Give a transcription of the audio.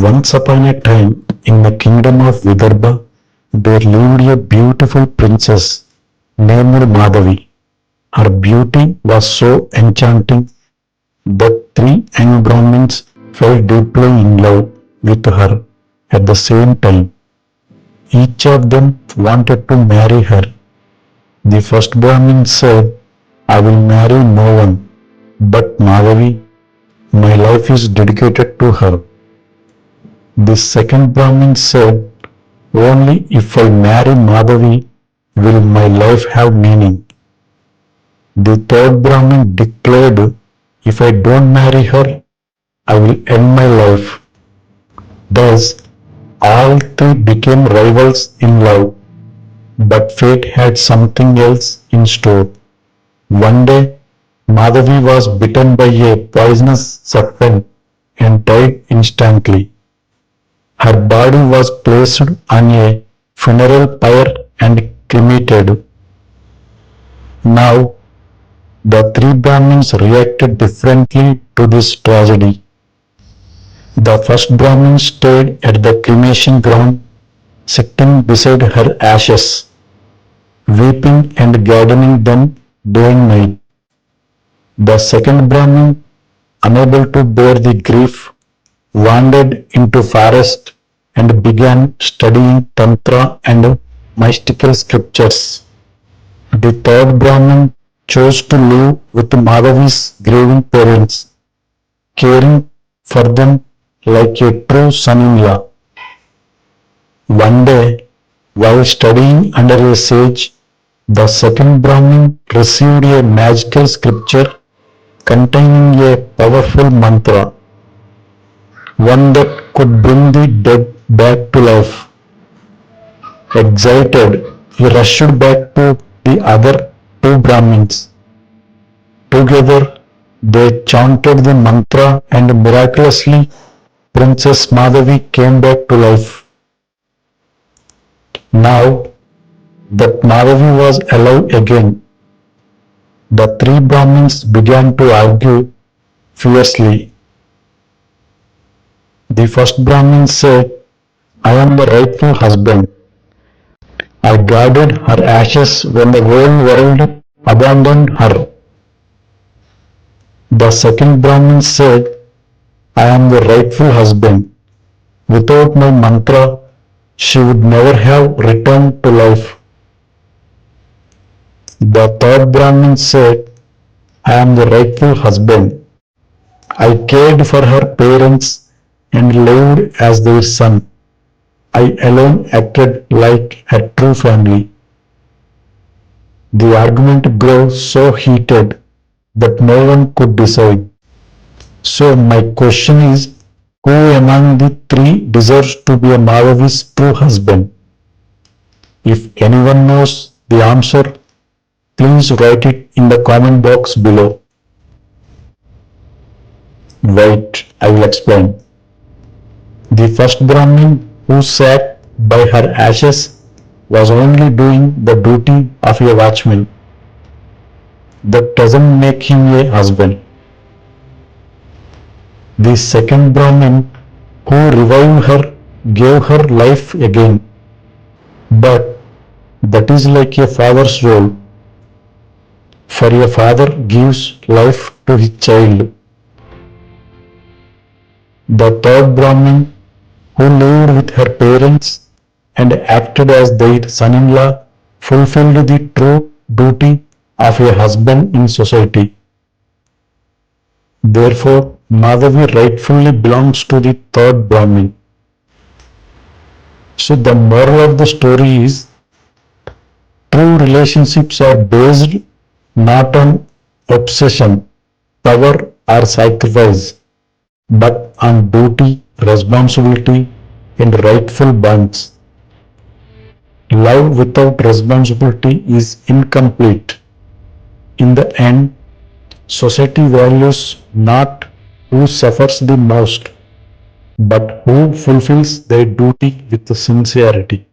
Once upon a time, in the kingdom of Vidarbha, there lived a beautiful princess named Madhavi. Her beauty was so enchanting that three young Brahmins fell deeply in love with her at the same time. Each of them wanted to marry her. The first Brahmin said, I will marry no one but Madhavi. My life is dedicated to her. The second Brahmin said, only if I marry Madhavi will my life have meaning. The third Brahmin declared, if I don't marry her, I will end my life. Thus, all three became rivals in love, but fate had something else in store. One day, Madhavi was bitten by a poisonous serpent and died instantly. Her body was placed on a funeral pyre and cremated. Now, the three Brahmins reacted differently to this tragedy. The first Brahmin stayed at the cremation ground, sitting beside her ashes, weeping and gardening them day and night. The second Brahmin, unable to bear the grief, wandered into forest and began studying tantra and mystical scriptures. The third Brahmin chose to live with Madhavi's grieving parents, caring for them like a true son-in-law. One day, while studying under a sage, the second Brahmin received a magical scripture containing a powerful mantra, one that could bring the dead back to life. Excited, he rushed back to the other two Brahmins. Together, they chanted the mantra and miraculously Princess Madhavi came back to life. Now that Madhavi was alive again, the three Brahmins began to argue fiercely. The first Brahmin said, I am the rightful husband. I guarded her ashes when the whole world abandoned her. The second Brahmin said, I am the rightful husband. Without my mantra, she would never have returned to life. The third Brahmin said, I am the rightful husband. I cared for her parents and lived as their son. I alone acted like a true family. The argument grew so heated that no one could decide. So my question is, who among the three deserves to be a Madhavi's true husband? If anyone knows the answer, please write it in the comment box below. Wait, I will explain. The first Brahmin who sat by her ashes was only doing the duty of a watchman. That doesn't make him a husband. The second Brahmin who revived her gave her life again. But that is like a father's role. For a father gives life to his child. The third Brahmin who lived with her parents and acted as their son-in-law fulfilled the true duty of a husband in society. Therefore, Madhavi rightfully belongs to the third Brahmin. So the moral of the story is, true relationships are based not on obsession, power or sacrifice, but on duty, responsibility and rightful bonds. Love without responsibility is incomplete. In the end, society values not who suffers the most, but who fulfills their duty with sincerity.